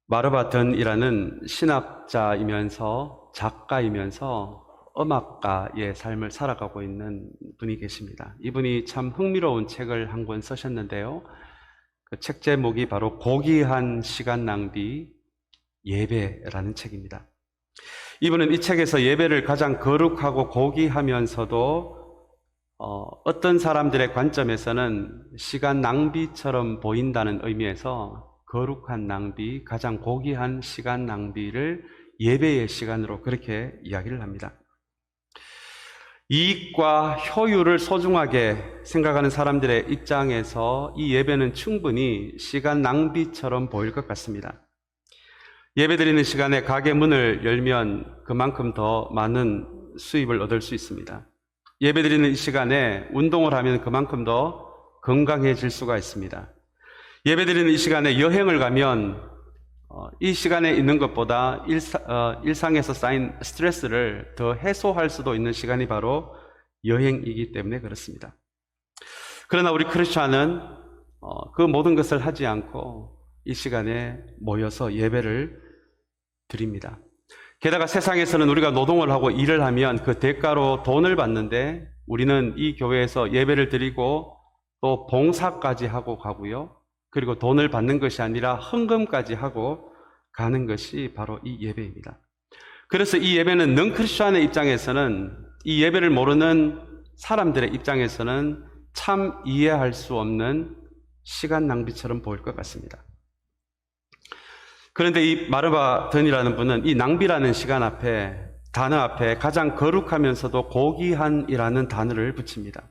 마르바 던이라는 신학자이면서 작가이면서 음악가의 삶을 살아가고 있는 분이 계십니다. 이분이 참 흥미로운 책을 한 권 쓰셨는데요. 그 책 제목이 바로 고귀한 시간 낭비 예배라는 책입니다. 이분은 이 책에서 예배를 가장 거룩하고 고귀하면서도 어떤 사람들의 관점에서는 시간 낭비처럼 보인다는 의미에서 거룩한 낭비, 가장 고귀한 시간 낭비를 예배의 시간으로 그렇게 이야기를 합니다. 이익과 효율을 소중하게 생각하는 사람들의 입장에서 이 예배는 충분히 시간 낭비처럼 보일 것 같습니다. 예배드리는 시간에 가게 문을 열면 그만큼 더 많은 수입을 얻을 수 있습니다. 예배드리는 이 시간에 운동을 하면 그만큼 더 건강해질 수가 있습니다. 예배드리는 이 시간에 여행을 가면 이 시간에 있는 것보다 일상에서 쌓인 스트레스를 더 해소할 수도 있는 시간이 바로 여행이기 때문에 그렇습니다. 그러나 우리 크리스찬은 그 모든 것을 하지 않고 이 시간에 모여서 예배를 드립니다. 게다가 세상에서는 우리가 노동을 하고 일을 하면 그 대가로 돈을 받는데 우리는 이 교회에서 예배를 드리고 또 봉사까지 하고 가고요. 그리고 돈을 받는 것이 아니라 헌금까지 하고 가는 것이 바로 이 예배입니다. 그래서 이 예배는 넌크리스천의 입장에서는, 이 예배를 모르는 사람들의 입장에서는 참 이해할 수 없는 시간 낭비처럼 보일 것 같습니다. 그런데 이 마르바 던이라는 분은 이 낭비라는 단어 앞에 가장 거룩하면서도 고귀한이라는 단어를 붙입니다.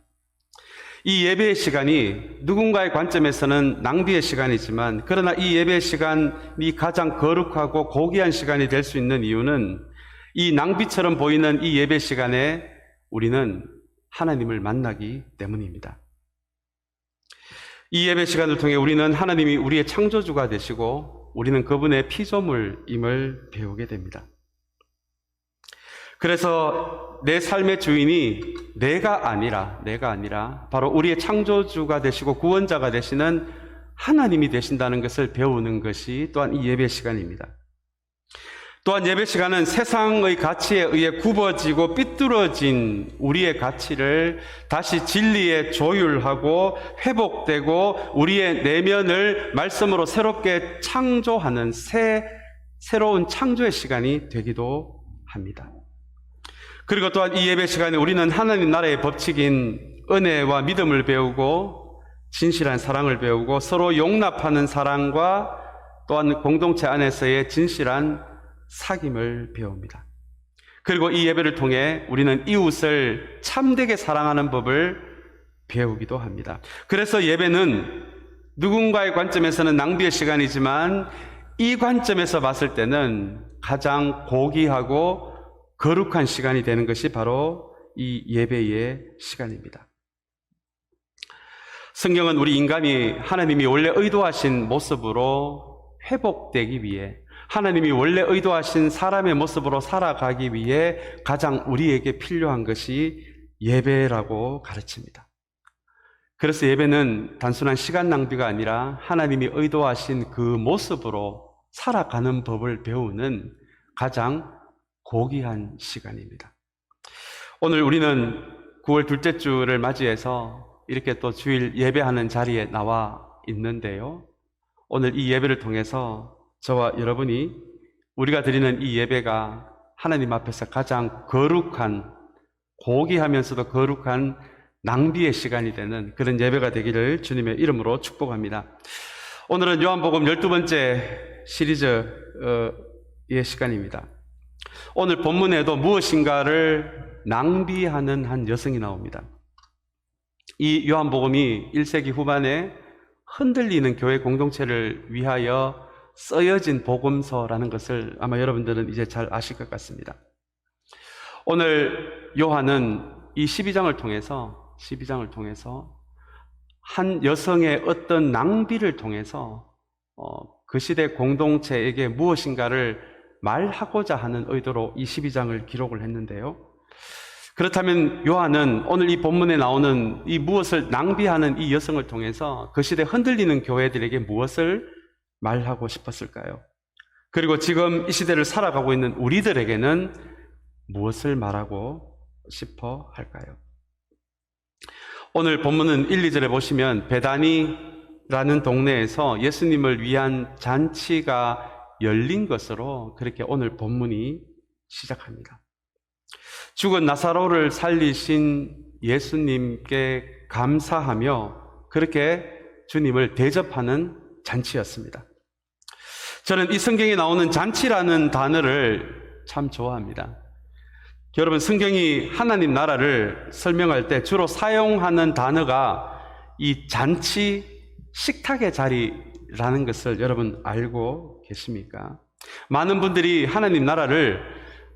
이 예배의 시간이 누군가의 관점에서는 낭비의 시간이지만, 그러나 이 예배의 시간이 가장 거룩하고 고귀한 시간이 될 수 있는 이유는 이 낭비처럼 보이는 이 예배 시간에 우리는 하나님을 만나기 때문입니다. 이 예배 시간을 통해 우리는 하나님이 우리의 창조주가 되시고 우리는 그분의 피조물임을 배우게 됩니다. 그래서 내 삶의 주인이 내가 아니라 바로 우리의 창조주가 되시고 구원자가 되시는 하나님이 되신다는 것을 배우는 것이 또한 이 예배 시간입니다. 또한 예배 시간은 세상의 가치에 의해 굽어지고 삐뚤어진 우리의 가치를 다시 진리에 조율하고 회복되고 우리의 내면을 말씀으로 새롭게 창조하는 새로운 창조의 시간이 되기도 합니다. 그리고 또한 이 예배 시간에 우리는 하나님 나라의 법칙인 은혜와 믿음을 배우고 진실한 사랑을 배우고 서로 용납하는 사랑과 또한 공동체 안에서의 진실한 사귐을 배웁니다. 그리고 이 예배를 통해 우리는 이웃을 참되게 사랑하는 법을 배우기도 합니다. 그래서 예배는 누군가의 관점에서는 낭비의 시간이지만 이 관점에서 봤을 때는 가장 고귀하고 거룩한 시간이 되는 것이 바로 이 예배의 시간입니다. 성경은 우리 인간이 하나님이 원래 의도하신 모습으로 회복되기 위해, 하나님이 원래 의도하신 사람의 모습으로 살아가기 위해 가장 우리에게 필요한 것이 예배라고 가르칩니다. 그래서 예배는 단순한 시간 낭비가 아니라 하나님이 의도하신 그 모습으로 살아가는 법을 배우는 가장 고귀한 시간입니다. 오늘 우리는 9월 둘째 주를 맞이해서 이렇게 또 주일 예배하는 자리에 나와 있는데요. 오늘 이 예배를 통해서 저와 여러분이 우리가 드리는 이 예배가 하나님 앞에서 가장 거룩한, 고귀하면서도 거룩한 낭비의 시간이 되는 그런 예배가 되기를 주님의 이름으로 축복합니다. 오늘은 요한복음 12번째 시리즈의 시간입니다. 오늘 본문에도 무엇인가를 낭비하는 한 여성이 나옵니다. 이 요한복음이 1세기 후반에 흔들리는 교회 공동체를 위하여 쓰여진 복음서라는 것을 아마 여러분들은 이제 잘 아실 것 같습니다. 오늘 요한은 이 12장을 통해서 한 여성의 어떤 낭비를 통해서 그 시대 공동체에게 무엇인가를 말하고자 하는 의도로 이 12장을 기록을 했는데요. 그렇다면 요한은 오늘 이 본문에 나오는 이 무엇을 낭비하는 이 여성을 통해서 그 시대 흔들리는 교회들에게 무엇을 말하고 싶었을까요? 그리고 지금 이 시대를 살아가고 있는 우리들에게는 무엇을 말하고 싶어 할까요? 오늘 본문은 1, 2절에 보시면 베다니라는 동네에서 예수님을 위한 잔치가 열린 것으로 그렇게 오늘 본문이 시작합니다. 죽은 나사로를 살리신 예수님께 감사하며 그렇게 주님을 대접하는 잔치였습니다. 저는 이 성경에 나오는 잔치라는 단어를 참 좋아합니다. 여러분, 성경이 하나님 나라를 설명할 때 주로 사용하는 단어가 이 잔치, 식탁의 자리라는 것을 여러분 알고 계십니까? 많은 분들이 하나님 나라를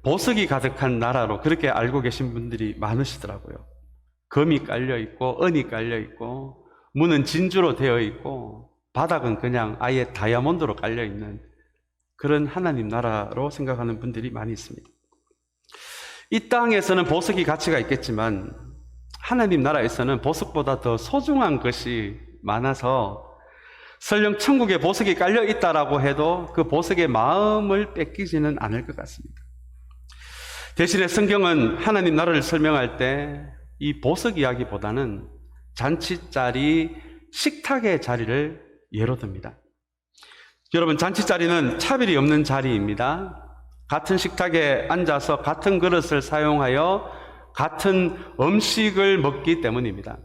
보석이 가득한 나라로 그렇게 알고 계신 분들이 많으시더라고요. 금이 깔려 있고 은이 깔려 있고 문은 진주로 되어 있고 바닥은 그냥 아예 다이아몬드로 깔려 있는 그런 하나님 나라로 생각하는 분들이 많이 있습니다. 이 땅에서는 보석이 가치가 있겠지만 하나님 나라에서는 보석보다 더 소중한 것이 많아서 설령 천국에 보석이 깔려 있다라고 해도 그 보석의 마음을 뺏기지는 않을 것 같습니다. 대신에 성경은 하나님 나라를 설명할 때 이 보석 이야기보다는 잔치자리, 식탁의 자리를 예로 듭니다. 여러분, 잔치자리는 차별이 없는 자리입니다. 같은 식탁에 앉아서 같은 그릇을 사용하여 같은 음식을 먹기 때문입니다.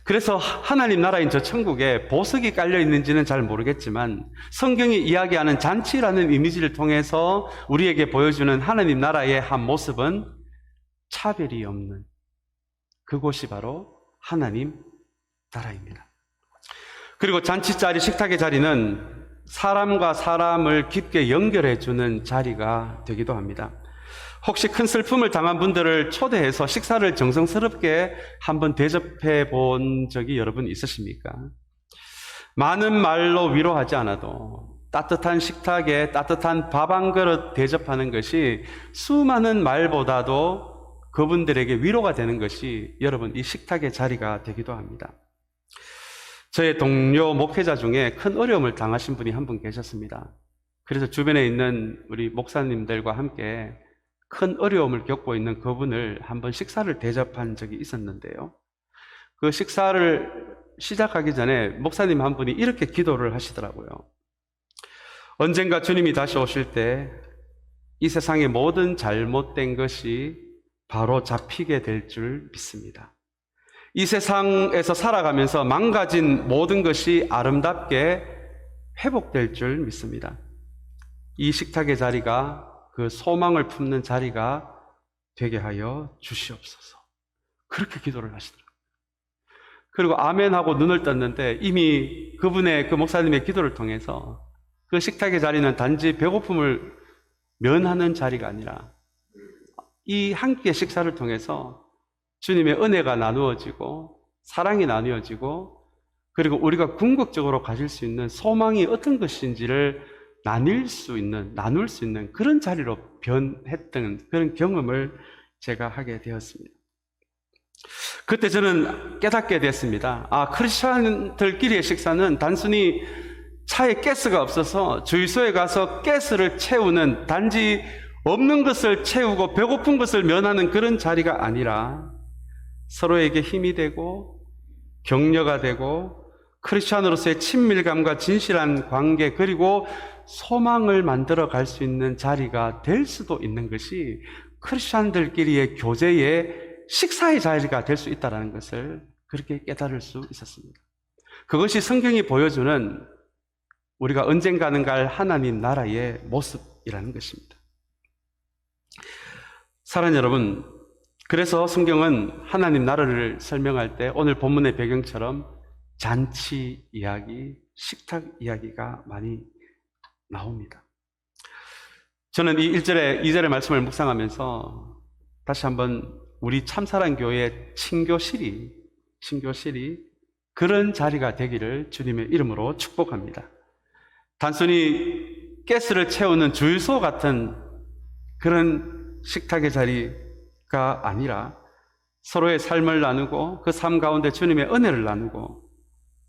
그래서 하나님 나라인 저 천국에 보석이 깔려 있는지는 잘 모르겠지만 성경이 이야기하는 잔치라는 이미지를 통해서 우리에게 보여주는 하나님 나라의 한 모습은 차별이 없는 그곳이 바로 하나님 나라입니다. 그리고 잔치자리, 식탁의 자리는 사람과 사람을 깊게 연결해주는 자리가 되기도 합니다. 혹시 큰 슬픔을 당한 분들을 초대해서 식사를 정성스럽게 한번 대접해 본 적이 여러분 있으십니까? 많은 말로 위로하지 않아도 따뜻한 식탁에 따뜻한 밥 한 그릇 대접하는 것이 수많은 말보다도 그분들에게 위로가 되는 것이 여러분 이 식탁의 자리가 되기도 합니다. 저의 동료 목회자 중에 큰 어려움을 당하신 분이 한 분 계셨습니다. 그래서 주변에 있는 우리 목사님들과 함께 큰 어려움을 겪고 있는 그분을 한번 식사를 대접한 적이 있었는데요. 그 식사를 시작하기 전에 목사님 한 분이 이렇게 기도를 하시더라고요. 언젠가 주님이 다시 오실 때 이 세상의 모든 잘못된 것이 바로 잡히게 될 줄 믿습니다. 이 세상에서 살아가면서 망가진 모든 것이 아름답게 회복될 줄 믿습니다. 이 식탁의 자리가 그 소망을 품는 자리가 되게 하여 주시옵소서. 그렇게 기도를 하시더라고요. 그리고 아멘하고 눈을 떴는데 이미 그분의 그 목사님의 기도를 통해서 그 식탁의 자리는 단지 배고픔을 면하는 자리가 아니라 이 한 끼의 식사를 통해서 주님의 은혜가 나누어지고 사랑이 나누어지고 그리고 우리가 궁극적으로 가질 수 있는 소망이 어떤 것인지를 나눌 수 있는 그런 자리로 변했던 그런 경험을 제가 하게 되었습니다. 그때 저는 깨닫게 됐습니다. 크리스천들끼리의 식사는 단순히 차에 가스가 없어서 주유소에 가서 가스를 채우는 단지 없는 것을 채우고 배고픈 것을 면하는 그런 자리가 아니라 서로에게 힘이 되고 격려가 되고 크리스천으로서의 친밀감과 진실한 관계 그리고 소망을 만들어 갈 수 있는 자리가 될 수도 있는 것이 크리스천들끼리의 교제의 식사의 자리가 될 수 있다는 것을 그렇게 깨달을 수 있었습니다. 그것이 성경이 보여주는 우리가 언젠가는 갈 하나님 나라의 모습이라는 것입니다. 사랑하는 여러분, 그래서 성경은 하나님 나라를 설명할 때 오늘 본문의 배경처럼 잔치 이야기, 식탁 이야기가 많이 나옵니다. 저는 이 1절에 2절의 말씀을 묵상하면서 다시 한번 우리 참사랑교회 친교실이 그런 자리가 되기를 주님의 이름으로 축복합니다. 단순히 가스를 채우는 주유소 같은 그런 식탁의 자리가 아니라 서로의 삶을 나누고 그 삶 가운데 주님의 은혜를 나누고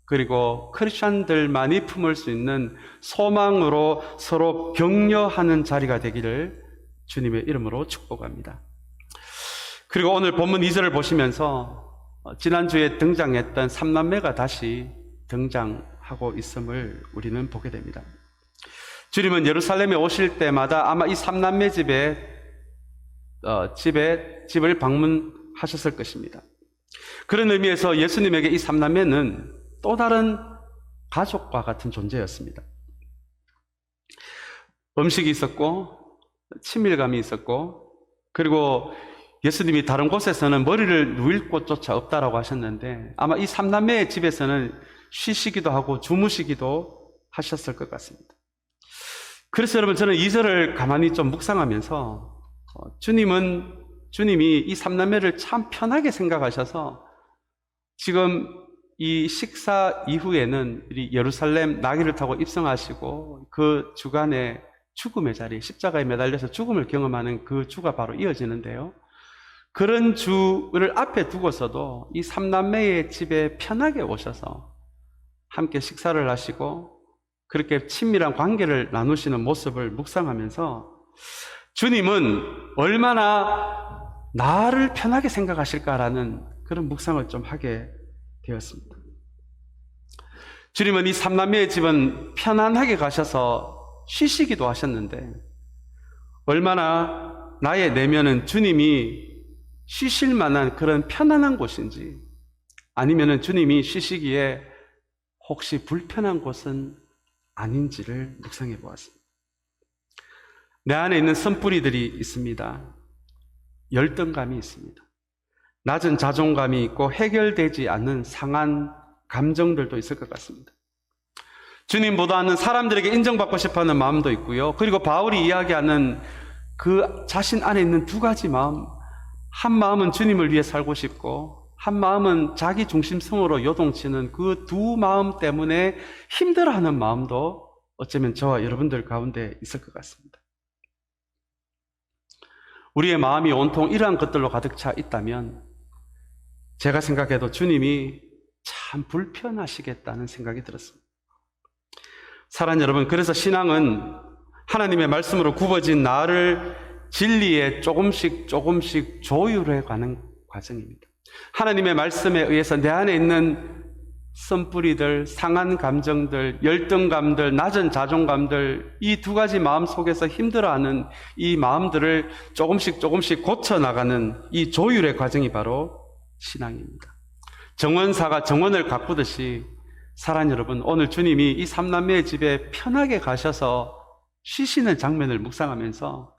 그리고 크리스천들만이 품을 수 있는 소망으로 서로 격려하는 자리가 되기를 주님의 이름으로 축복합니다. 그리고 오늘 본문 2절을 보시면서 지난주에 등장했던 삼남매가 다시 등장하고 있음을 우리는 보게 됩니다. 주님은 예루살렘에 오실 때마다 아마 이 삼남매 집을 방문하셨을 것입니다. 그런 의미에서 예수님에게 이 삼남매는 또 다른 가족과 같은 존재였습니다. 음식이 있었고 친밀감이 있었고, 그리고 예수님이 다른 곳에서는 머리를 누일 곳조차 없다라고 하셨는데 아마 이 삼남매의 집에서는 쉬시기도 하고 주무시기도 하셨을 것 같습니다. 그래서 여러분, 저는 2절을 가만히 좀 묵상하면서 주님이 이 삼남매를 참 편하게 생각하셔서 지금 이 식사 이후에는 예루살렘 나귀를 타고 입성하시고 그 주간에 죽음의 자리, 십자가에 매달려서 죽음을 경험하는 그 주가 바로 이어지는데요. 그런 주를 앞에 두고서도 이 삼남매의 집에 편하게 오셔서 함께 식사를 하시고 그렇게 친밀한 관계를 나누시는 모습을 묵상하면서 주님은 얼마나 나를 편하게 생각하실까라는 그런 묵상을 좀 하게 되었습니다. 주님은 이 삼남매의 집은 편안하게 가셔서 쉬시기도 하셨는데 얼마나 나의 내면은 주님이 쉬실 만한 그런 편안한 곳인지, 아니면은 주님이 쉬시기에 혹시 불편한 곳은 아닌지를 묵상해 보았습니다. 내 안에 있는 선뿌리들이 있습니다. 열등감이 있습니다. 낮은 자존감이 있고 해결되지 않는 상한 감정들도 있을 것 같습니다. 주님보다는 사람들에게 인정받고 싶어하는 마음도 있고요. 그리고 바울이 이야기하는 그 자신 안에 있는 두 가지 마음, 한 마음은 주님을 위해 살고 싶고 한 마음은 자기 중심성으로 요동치는 그 두 마음 때문에 힘들어하는 마음도 어쩌면 저와 여러분들 가운데 있을 것 같습니다. 우리의 마음이 온통 이러한 것들로 가득 차 있다면 제가 생각해도 주님이 참 불편하시겠다는 생각이 들었습니다. 사랑하는 여러분, 그래서 신앙은 하나님의 말씀으로 굽어진 나를 진리에 조금씩 조율해 가는 과정입니다. 하나님의 말씀에 의해서 내 안에 있는 선뿌리들, 상한 감정들, 열등감들, 낮은 자존감들, 이 두 가지 마음 속에서 힘들어하는 이 마음들을 조금씩 고쳐나가는 이 조율의 과정이 바로 신앙입니다. 정원사가 정원을 가꾸듯이 사랑하는 여러분, 오늘 주님이 이 삼남매의 집에 편하게 가셔서 쉬시는 장면을 묵상하면서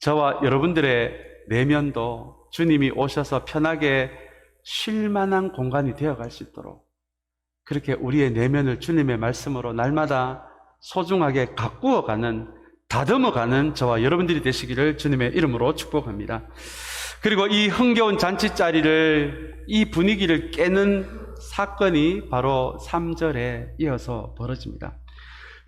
저와 여러분들의 내면도 주님이 오셔서 편하게 쉴 만한 공간이 되어갈 수 있도록 그렇게 우리의 내면을 주님의 말씀으로 날마다 소중하게 가꾸어가는, 다듬어가는 저와 여러분들이 되시기를 주님의 이름으로 축복합니다. 그리고 이 흥겨운 잔치자리를, 이 분위기를 깨는 사건이 바로 3절에 이어서 벌어집니다.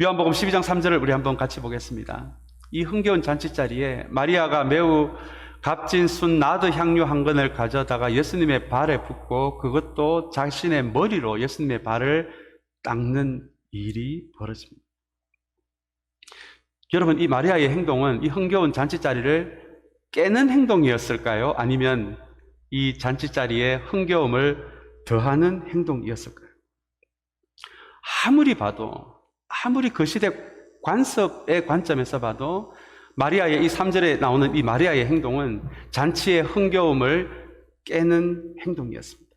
요한복음 12장 3절을 우리 한번 같이 보겠습니다. 이 흥겨운 잔치자리에 마리아가 매우 값진 순 나드 향유 한 근을 가져다가 예수님의 발에 붓고 그것도 자신의 머리로 예수님의 발을 닦는 일이 벌어집니다. 여러분, 이 마리아의 행동은 이 흥겨운 잔치자리를 깨는 행동이었을까요? 아니면 이 잔치자리에 흥겨움을 더하는 행동이었을까요? 아무리 그 시대 관습의 관점에서 봐도 마리아의 이 3절에 나오는 이 마리아의 행동은 잔치의 흥겨움을 깨는 행동이었습니다.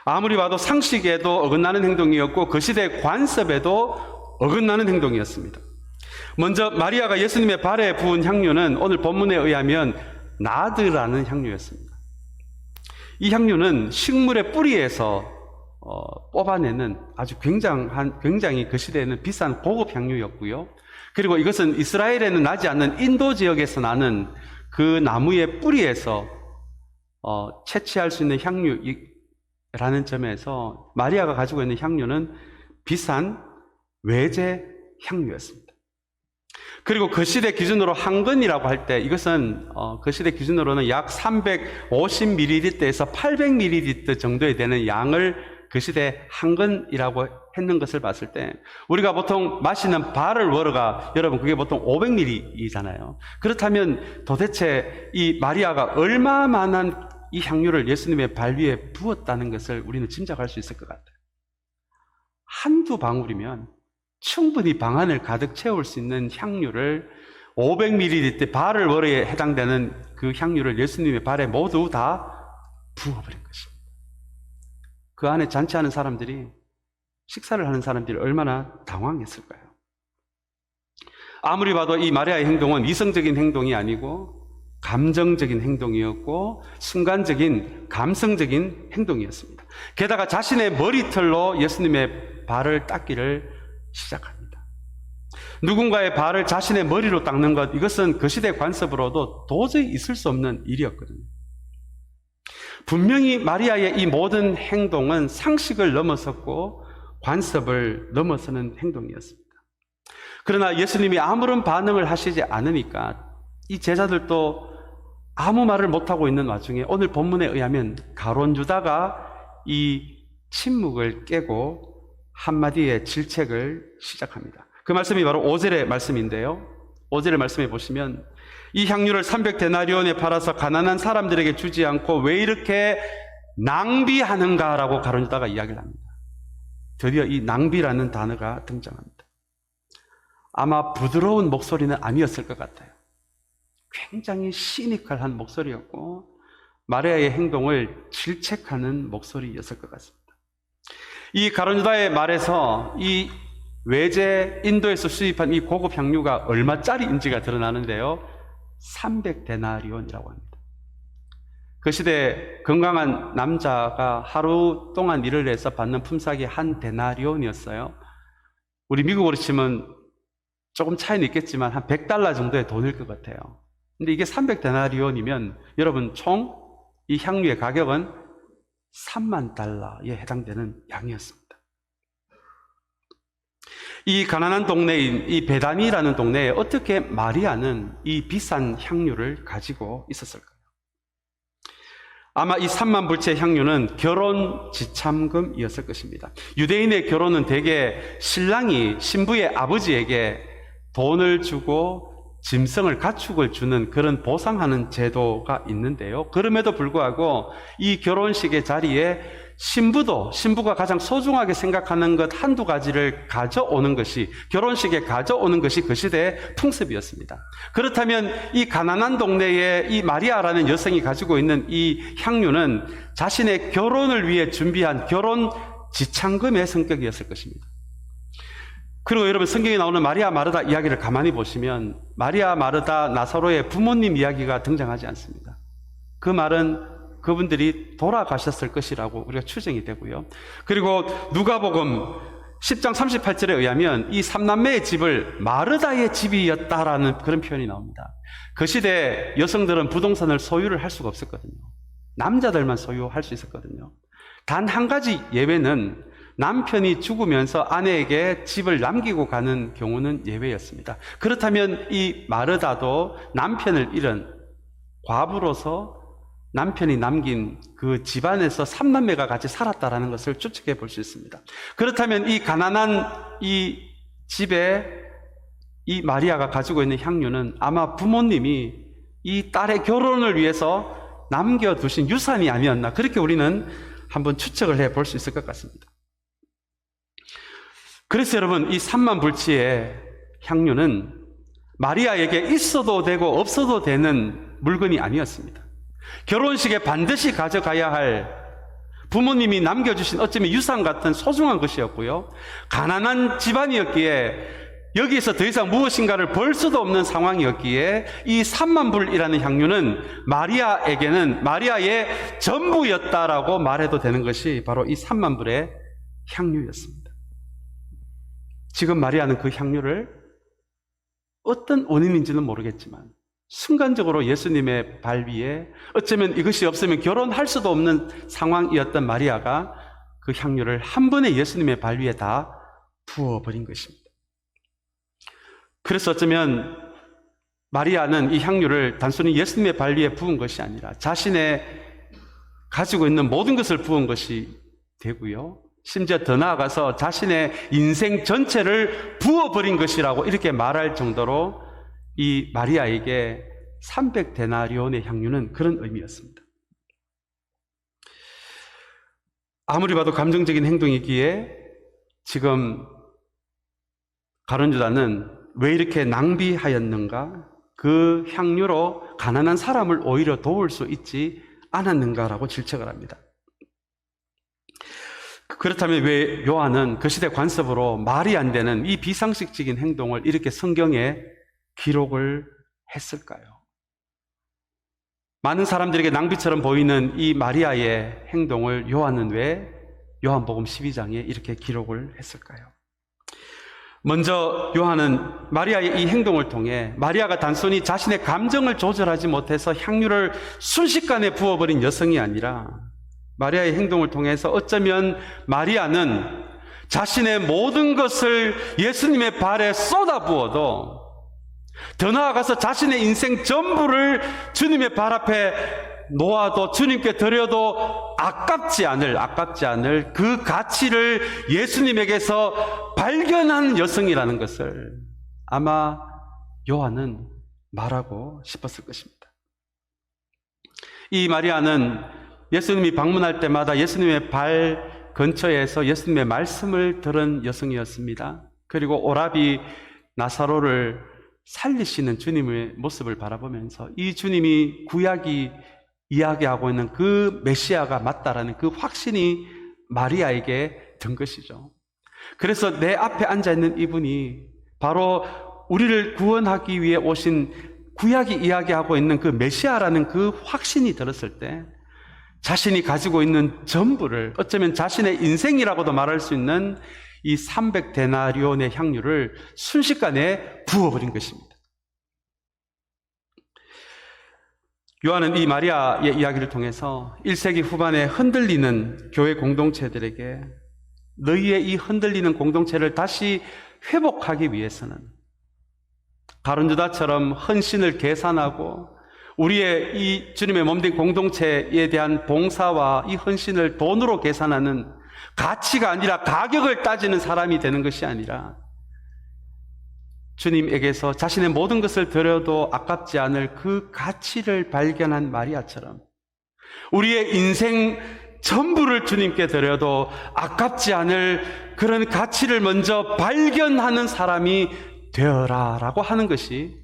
아무리 봐도 상식에도 어긋나는 행동이었고 그 시대 관습에도 어긋나는 행동이었습니다. 먼저 마리아가 예수님의 발에 부은 향유는 오늘 본문에 의하면 나드라는 향유였습니다. 이 향유는 식물의 뿌리에서 뽑아내는 아주 굉장히 그 시대에는 비싼 고급 향유였고요. 그리고 이것은 이스라엘에는 나지 않는 인도 지역에서 나는 그 나무의 뿌리에서 채취할 수 있는 향유라는 점에서 마리아가 가지고 있는 향유는 비싼 외제 향유였습니다. 그리고 그 시대 기준으로 한 근이라고 할 때 이것은 그 시대 기준으로는 약 350ml에서 800ml 정도에 되는 양을 그 시대 한근이라고 했는 것을 봤을 때 우리가 보통 마시는 바를 워러가 여러분 그게 보통 500ml이잖아요. 그렇다면 도대체 이 마리아가 얼마만한 이 향유를 예수님의 발 위에 부었다는 것을 우리는 짐작할 수 있을 것 같아요. 한두 방울이면 충분히 방 안을 가득 채울 수 있는 향유를 500ml 발을 월에 해당되는 그 향유를 예수님의 발에 모두 다 부어버린 것입니다. 그 안에 잔치하는 사람들이, 식사를 하는 사람들이 얼마나 당황했을까요? 아무리 봐도 이 마리아의 행동은 이성적인 행동이 아니고 감정적인 행동이었고 순간적인 감성적인 행동이었습니다. 게다가 자신의 머리털로 예수님의 발을 닦기를 시작합니다. 누군가의 발을 자신의 머리로 닦는 것, 이것은 그 시대 관습으로도 도저히 있을 수 없는 일이었거든요. 분명히 마리아의 이 모든 행동은 상식을 넘어섰고 관습을 넘어서는 행동이었습니다. 그러나 예수님이 아무런 반응을 하시지 않으니까 이 제자들도 아무 말을 못하고 있는 와중에 오늘 본문에 의하면 가룟 유다가 이 침묵을 깨고 한마디의 질책을 시작합니다. 그 말씀이 바로 5절의 말씀인데요. 5절의 말씀에 보시면 이 향유를 300데나리온에 팔아서 가난한 사람들에게 주지 않고 왜 이렇게 낭비하는가라고 가룟 유다가 이야기를 합니다. 드디어 이 낭비라는 단어가 등장합니다. 아마 부드러운 목소리는 아니었을 것 같아요. 굉장히 시니컬한 목소리였고 마리아의 행동을 질책하는 목소리였을 것 같습니다. 이 가룟 유다의 말에서 이 외제 인도에서 수입한 이 고급 향유가 얼마짜리인지가 드러나는데요. 300데나리온이라고 합니다. 그 시대 건강한 남자가 하루 동안 일을 해서 받는 품삯이 한 데나리온이었어요. 우리 미국으로 치면 조금 차이는 있겠지만 한 $100 정도의 돈일 것 같아요. 근데 이게 300데나리온이면 여러분 총 이 향유의 가격은 $30,000에 해당되는 양이었습니다. 이 가난한 동네인 이 베다니라는 동네에 어떻게 마리아는 이 비싼 향유를 가지고 있었을까요? 아마 이 3만 불채 향유는 결혼 지참금이었을 것입니다. 유대인의 결혼은 대개 신랑이 신부의 아버지에게 돈을 주고 짐승을, 가축을 주는 그런 보상하는 제도가 있는데요. 그럼에도 불구하고 이 결혼식의 자리에 신부가 가장 소중하게 생각하는 것 한두 가지를 가져오는 것이, 결혼식에 가져오는 것이 그 시대의 풍습이었습니다. 그렇다면 이 가난한 동네에 이 마리아라는 여성이 가지고 있는 이 향유는 자신의 결혼을 위해 준비한 결혼 지참금의 성격이었을 것입니다. 그리고 여러분 성경에 나오는 마리아 마르다 이야기를 가만히 보시면 마리아 마르다 나사로의 부모님 이야기가 등장하지 않습니다. 그 말은 그분들이 돌아가셨을 것이라고 우리가 추정이 되고요. 그리고 누가복음 10장 38절에 의하면 이 삼남매의 집을 마르다의 집이었다라는 그런 표현이 나옵니다. 그 시대 여성들은 부동산을 소유를 할 수가 없었거든요. 남자들만 소유할 수 있었거든요. 단 한 가지 예외는 남편이 죽으면서 아내에게 집을 남기고 가는 경우는 예외였습니다. 그렇다면 이 마르다도 남편을 잃은 과부로서 남편이 남긴 그 집안에서 삼남매가 같이 살았다라는 것을 추측해 볼 수 있습니다. 그렇다면 이 가난한 이 집에 이 마리아가 가지고 있는 향유는 아마 부모님이 이 딸의 결혼을 위해서 남겨두신 유산이 아니었나, 그렇게 우리는 한번 추측을 해 볼 수 있을 것 같습니다. 그래서 여러분, 이 3만 불치의 향유는 마리아에게 있어도 되고 없어도 되는 물건이 아니었습니다. 결혼식에 반드시 가져가야 할 부모님이 남겨주신 어쩌면 유산 같은 소중한 것이었고요. 가난한 집안이었기에 여기에서 더 이상 무엇인가를 벌 수도 없는 상황이었기에 이 3만 불이라는 향유는 마리아에게는 마리아의 전부였다라고 말해도 되는 것이 바로 이 3만 불의 향유였습니다. 지금 마리아는 그 향유를 어떤 원인인지는 모르겠지만 순간적으로 예수님의 발 위에, 어쩌면 이것이 없으면 결혼할 수도 없는 상황이었던 마리아가 그 향유를 한 번에 예수님의 발 위에 다 부어버린 것입니다. 그래서 어쩌면 마리아는 이 향유를 단순히 예수님의 발 위에 부은 것이 아니라 자신의 가지고 있는 모든 것을 부은 것이 되고요. 심지어 더 나아가서 자신의 인생 전체를 부어버린 것이라고 이렇게 말할 정도로 이 마리아에게 300데나리온의 향유는 그런 의미였습니다. 아무리 봐도 감정적인 행동이기에 지금 가룟 유다는 왜 이렇게 낭비하였는가? 그 향유로 가난한 사람을 오히려 도울 수 있지 않았는가라고 질책을 합니다. 그렇다면 왜 요한은 그 시대 관습으로 말이 안 되는 이 비상식적인 행동을 이렇게 성경에 기록을 했을까요? 많은 사람들에게 낭비처럼 보이는 이 마리아의 행동을 요한은 왜 요한복음 12장에 이렇게 기록을 했을까요? 먼저 요한은 마리아의 이 행동을 통해 마리아가 단순히 자신의 감정을 조절하지 못해서 향유를 순식간에 부어버린 여성이 아니라 마리아의 행동을 통해서 어쩌면 마리아는 자신의 모든 것을 예수님의 발에 쏟아부어도 더 나아가서 자신의 인생 전부를 주님의 발 앞에 놓아도 주님께 드려도 아깝지 않을 그 가치를 예수님에게서 발견한 여성이라는 것을 아마 요한은 말하고 싶었을 것입니다. 이 마리아는 예수님이 방문할 때마다 예수님의 발 근처에서 예수님의 말씀을 들은 여성이었습니다. 그리고 오라비 나사로를 살리시는 주님의 모습을 바라보면서 이 주님이 구약이 이야기하고 있는 그 메시아가 맞다라는 그 확신이 마리아에게 든 것이죠. 그래서 내 앞에 앉아있는 이분이 바로 우리를 구원하기 위해 오신 구약이 이야기하고 있는 그 메시아라는 그 확신이 들었을 때 자신이 가지고 있는 전부를, 어쩌면 자신의 인생이라고도 말할 수 있는 이 300데나리온의 향유를 순식간에 부어버린 것입니다. 요한은 이 마리아의 이야기를 통해서 1세기 후반에 흔들리는 교회 공동체들에게 너희의 이 흔들리는 공동체를 다시 회복하기 위해서는 가룟 유다처럼 헌신을 계산하고 우리의 이 주님의 몸된 공동체에 대한 봉사와 이 헌신을 돈으로 계산하는 가치가 아니라 가격을 따지는 사람이 되는 것이 아니라 주님에게서 자신의 모든 것을 드려도 아깝지 않을 그 가치를 발견한 마리아처럼 우리의 인생 전부를 주님께 드려도 아깝지 않을 그런 가치를 먼저 발견하는 사람이 되어라라고 하는 것이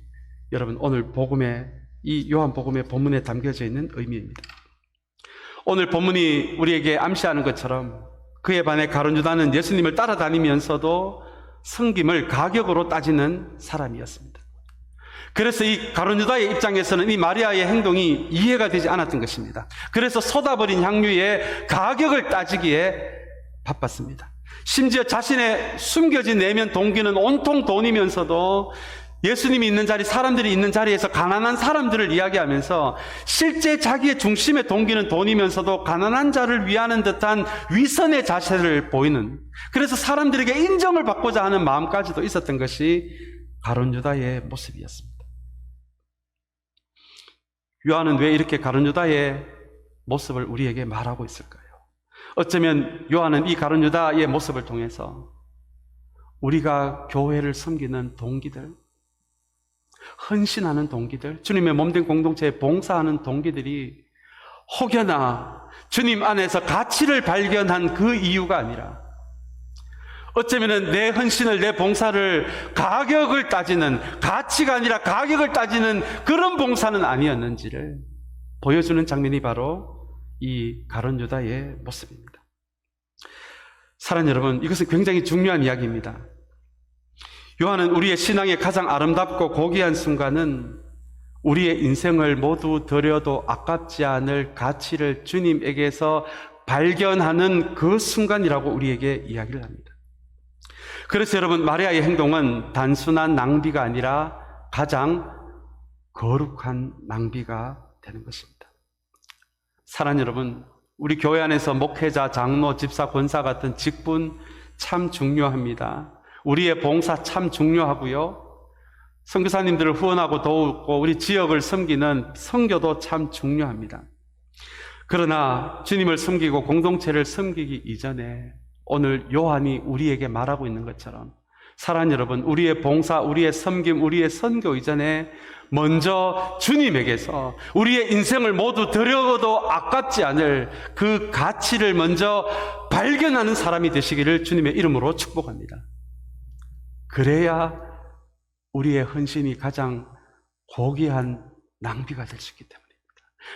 여러분 오늘 복음의 이 요한복음의 본문에 담겨져 있는 의미입니다. 오늘 본문이 우리에게 암시하는 것처럼 그에 반해 가룟 유다는 예수님을 따라다니면서도 섬김을 가격으로 따지는 사람이었습니다. 그래서 이 가룟 유다의 입장에서는 이 마리아의 행동이 이해가 되지 않았던 것입니다. 그래서 쏟아버린 향유의 가격을 따지기에 바빴습니다. 심지어 자신의 숨겨진 내면 동기는 온통 돈이면서도 예수님이 있는 자리, 사람들이 있는 자리에서 가난한 사람들을 이야기하면서 실제 자기의 중심의 동기는 돈이면서도 가난한 자를 위하는 듯한 위선의 자세를 보이는, 그래서 사람들에게 인정을 받고자 하는 마음까지도 있었던 것이 가룟 유다의 모습이었습니다. 요한은 왜 이렇게 가룟 유다의 모습을 우리에게 말하고 있을까요? 어쩌면 요한은 이 가룟 유다의 모습을 통해서 우리가 교회를 섬기는 동기들, 헌신하는 동기들, 주님의 몸된 공동체에 봉사하는 동기들이 혹여나 주님 안에서 가치를 발견한 그 이유가 아니라 어쩌면 내 헌신을, 내 봉사를 가격을 따지는, 가치가 아니라 가격을 따지는 그런 봉사는 아니었는지를 보여주는 장면이 바로 이 가룟 유다의 모습입니다. 사랑하는 여러분, 이것은 굉장히 중요한 이야기입니다. 요한은 우리의 신앙의 가장 아름답고 고귀한 순간은 우리의 인생을 모두 드려도 아깝지 않을 가치를 주님에게서 발견하는 그 순간이라고 우리에게 이야기를 합니다. 그래서 여러분, 마리아의 행동은 단순한 낭비가 아니라 가장 거룩한 낭비가 되는 것입니다. 사랑하는 여러분, 우리 교회 안에서 목회자, 장로, 집사, 권사 같은 직분 참 중요합니다. 우리의 봉사 참 중요하고요. 선교사님들을 후원하고 도우고 우리 지역을 섬기는 선교도 참 중요합니다. 그러나 주님을 섬기고 공동체를 섬기기 이전에 오늘 요한이 우리에게 말하고 있는 것처럼 사랑하는 여러분, 우리의 봉사, 우리의 섬김, 우리의 선교 이전에 먼저 주님에게서 우리의 인생을 모두 드려도 아깝지 않을 그 가치를 먼저 발견하는 사람이 되시기를 주님의 이름으로 축복합니다. 그래야 우리의 헌신이 가장 고귀한 낭비가 될 수 있기 때문입니다.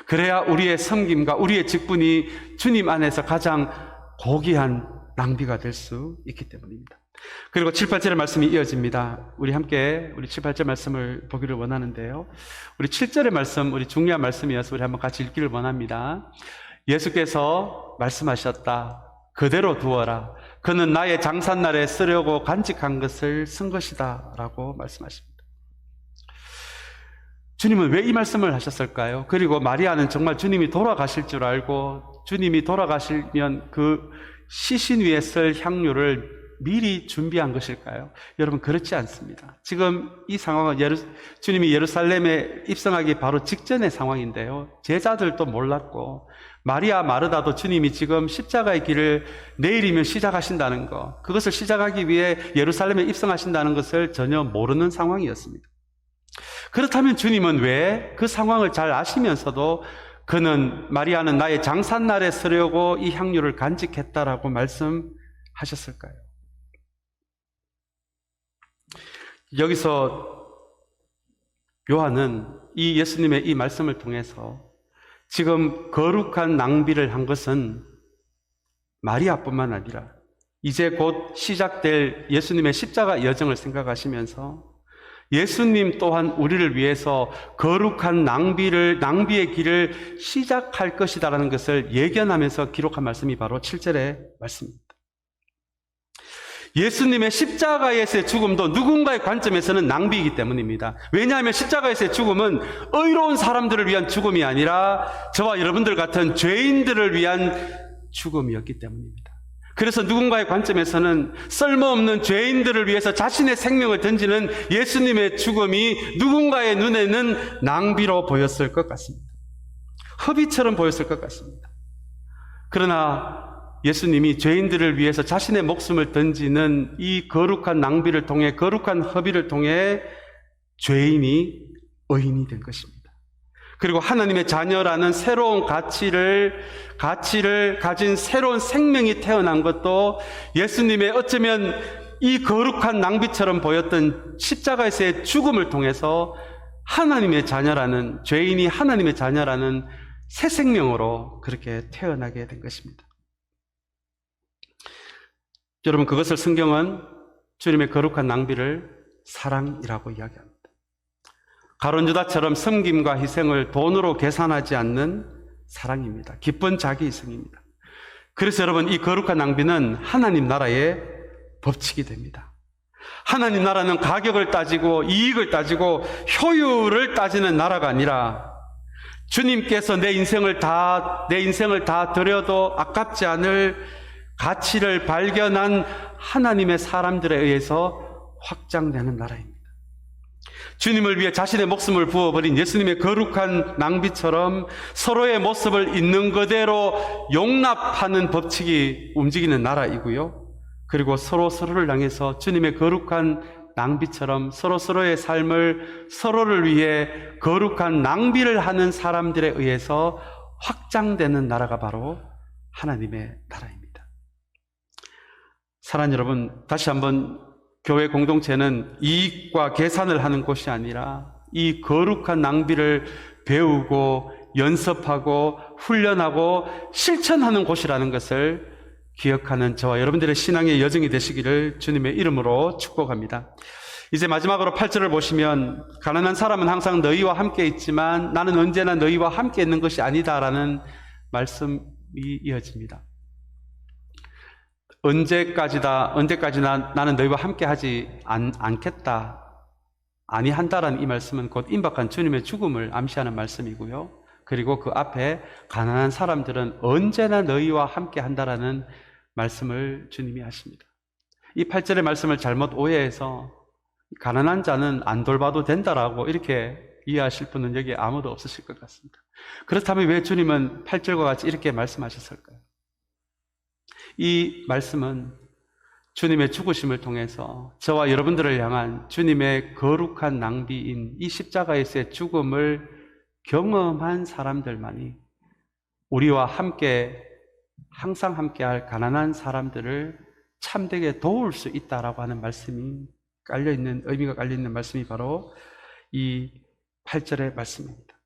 그래야 우리의 섬김과 우리의 직분이 주님 안에서 가장 고귀한 낭비가 될 수 있기 때문입니다. 그리고 7, 8절의 말씀이 이어집니다. 우리 함께 우리 7, 8절 말씀을 보기를 원하는데요. 우리 7절의 말씀, 우리 중요한 말씀이어서 우리 한번 같이 읽기를 원합니다. 예수께서 말씀하셨다. 그대로 두어라. 그는 나의 장산날에 쓰려고 간직한 것을 쓴 것이다. 라고 말씀하십니다. 주님은 왜 이 말씀을 하셨을까요? 그리고 마리아는 정말 주님이 돌아가실 줄 알고 주님이 돌아가시면 그 시신 위에 쓸 향유를 미리 준비한 것일까요? 여러분, 그렇지 않습니다. 지금 이 상황은 주님이 예루살렘에 입성하기 바로 직전의 상황인데요. 제자들도 몰랐고 마리아 마르다도 주님이 지금 십자가의 길을 내일이면 시작하신다는 것, 그것을 시작하기 위해 예루살렘에 입성하신다는 것을 전혀 모르는 상황이었습니다. 그렇다면 주님은 왜 그 상황을 잘 아시면서도 마리아는 나의 장산날에 쓰려고 이 향유를 간직했다라고 말씀하셨을까요? 여기서 요한은 이 예수님의 이 말씀을 통해서 지금 거룩한 낭비를 한 것은 마리아뿐만 아니라 이제 곧 시작될 예수님의 십자가 여정을 생각하시면서 예수님 또한 우리를 위해서 거룩한 낭비의 길을 시작할 것이다라는 것을 예견하면서 기록한 말씀이 바로 7절의 말씀입니다. 예수님의 십자가에서의 죽음도 누군가의 관점에서는 낭비이기 때문입니다. 왜냐하면 십자가에서의 죽음은 의로운 사람들을 위한 죽음이 아니라 저와 여러분들 같은 죄인들을 위한 죽음이었기 때문입니다. 그래서 누군가의 관점에서는 쓸모없는 죄인들을 위해서 자신의 생명을 던지는 예수님의 죽음이 누군가의 눈에는 낭비로 보였을 것 같습니다. 허비처럼 보였을 것 같습니다. 그러나 예수님이 죄인들을 위해서 자신의 목숨을 던지는 이 거룩한 낭비를 통해, 거룩한 허비를 통해 죄인이 의인이 된 것입니다. 그리고 하나님의 자녀라는 새로운 가치를 가진 새로운 생명이 태어난 것도 예수님의 어쩌면 이 거룩한 낭비처럼 보였던 십자가에서의 죽음을 통해서 하나님의 자녀라는, 죄인이 하나님의 자녀라는 새 생명으로 그렇게 태어나게 된 것입니다. 여러분, 그것을 성경은 주님의 거룩한 낭비를 사랑이라고 이야기합니다. 가룟유다처럼 섬김과 희생을 돈으로 계산하지 않는 사랑입니다. 기쁜 자기 희생입니다. 그래서 여러분, 이 거룩한 낭비는 하나님 나라의 법칙이 됩니다. 하나님 나라는 가격을 따지고 이익을 따지고 효율을 따지는 나라가 아니라 주님께서 내 인생을 다 드려도 아깝지 않을 가치를 발견한 하나님의 사람들에 의해서 확장되는 나라입니다. 주님을 위해 자신의 목숨을 부어버린 예수님의 거룩한 낭비처럼 서로의 모습을 있는 그대로 용납하는 법칙이 움직이는 나라이고요. 그리고 서로를 향해서 주님의 거룩한 낭비처럼 서로의 삶을 서로를 위해 거룩한 낭비를 하는 사람들에 의해서 확장되는 나라가 바로 하나님의 나라입니다. 사랑하는 여러분, 다시 한번 교회 공동체는 이익과 계산을 하는 곳이 아니라 이 거룩한 낭비를 배우고 연습하고 훈련하고 실천하는 곳이라는 것을 기억하는 저와 여러분들의 신앙의 여정이 되시기를 주님의 이름으로 축복합니다. 이제 마지막으로 8절을 보시면 가난한 사람은 항상 너희와 함께 있지만 나는 언제나 너희와 함께 있는 것이 아니다라는 말씀이 이어집니다. 언제까지나 나는 너희와 함께 하지 않겠다, 아니한다라는 이 말씀은 곧 임박한 주님의 죽음을 암시하는 말씀이고요. 그리고 그 앞에 가난한 사람들은 언제나 너희와 함께 한다라는 말씀을 주님이 하십니다. 이 8절의 말씀을 잘못 오해해서 가난한 자는 안 돌봐도 된다라고 이렇게 이해하실 분은 여기 아무도 없으실 것 같습니다. 그렇다면 왜 주님은 8절과 같이 이렇게 말씀하셨을까요? 이 말씀은 주님의 죽으심을 통해서 저와 여러분들을 향한 주님의 거룩한 낭비인 이 십자가에서의 죽음을 경험한 사람들만이 우리와 함께 항상 함께할 가난한 사람들을 참되게 도울 수 있다라고 하는 말씀이 깔려있는, 의미가 깔려있는 말씀이 바로 이 8절의 말씀입니다.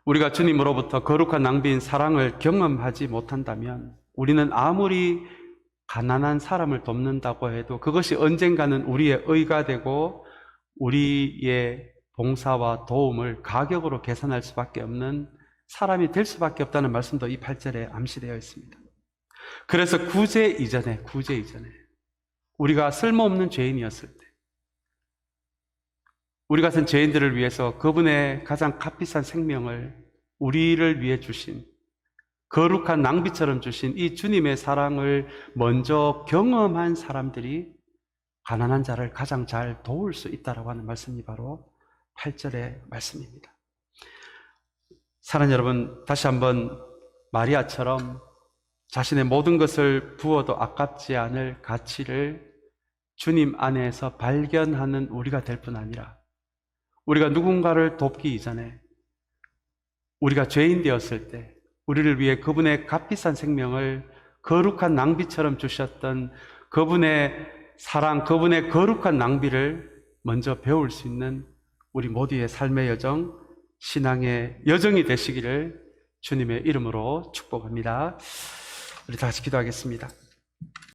우리가 주님으로부터 거룩한 낭비인 사랑을 경험하지 못한다면 우리는 아무리 가난한 사람을 돕는다고 해도 그것이 언젠가는 우리의 의가 되고 우리의 봉사와 도움을 가격으로 계산할 수밖에 없는 사람이 될 수밖에 없다는 말씀도 이 8절에 암시되어 있습니다. 그래서 구제 이전에 우리가 쓸모없는 죄인이었을 때 우리 같은 죄인들을 위해서 그분의 가장 값비싼 생명을 우리를 위해 주신 거룩한 낭비처럼 주신 이 주님의 사랑을 먼저 경험한 사람들이 가난한 자를 가장 잘 도울 수 있다라고 하는 말씀이 바로 8절의 말씀입니다. 사랑하는 여러분, 다시 한번 마리아처럼 자신의 모든 것을 부어도 아깝지 않을 가치를 주님 안에서 발견하는 우리가 될 뿐 아니라 우리가 누군가를 돕기 이전에 우리가 죄인 되었을 때 우리를 위해 그분의 값비싼 생명을 거룩한 낭비처럼 주셨던 그분의 사랑, 그분의 거룩한 낭비를 먼저 배울 수 있는 우리 모두의 삶의 여정, 신앙의 여정이 되시기를 주님의 이름으로 축복합니다. 우리 다 같이 기도하겠습니다.